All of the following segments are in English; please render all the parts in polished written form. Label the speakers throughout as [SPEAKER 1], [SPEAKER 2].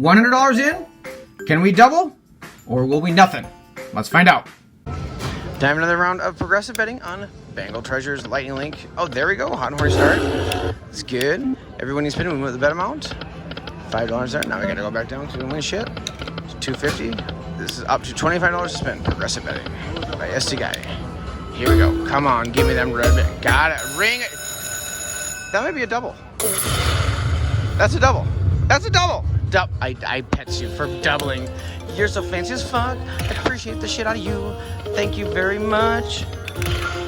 [SPEAKER 1] $100 in? Can we double? Or will we nothing? Let's find out. Time for another round of progressive betting on Bengal Treasure's Lightning Link. Oh, there we go. Hot and horny start. It's good. Every winning spin, we win with the bet amount. $5 there. Now we gotta go back down to win shit. $2.50. This is up to $25 to spin. Progressive betting by ST Guy. Here we go. Come on, give me them red bit. Got it. Ring it. That might be a double. That's a double. That's a double. I pets you for doubling. You're so fancy as fuck. I appreciate the shit out of you. Thank you very much.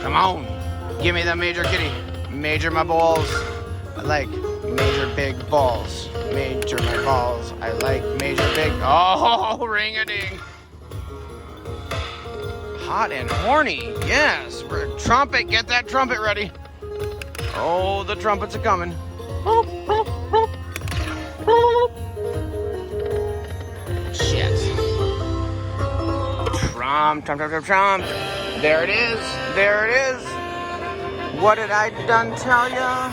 [SPEAKER 1] Come on. Give me the major kitty. Major my balls. I like major big balls. Major my balls. I like major big. Oh, ring-a-ding. Hot and horny. Yes. Trumpet. Get that trumpet ready. Oh, the trumpets are coming. Shit. Trump. There it is. There it is. What did I done tell ya?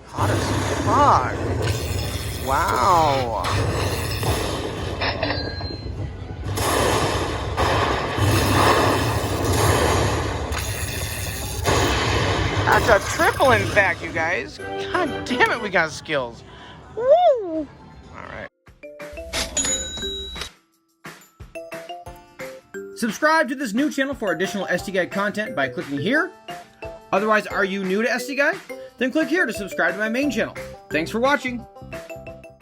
[SPEAKER 1] Hot as fuck. Wow. That's a triple, in fact, you guys. God damn it, we got skills. Woo! Alright. Subscribe to this new channel for additional ST Guide content by clicking here. Otherwise, are you new to ST Guide? Then click here to subscribe to my main channel. Thanks for watching.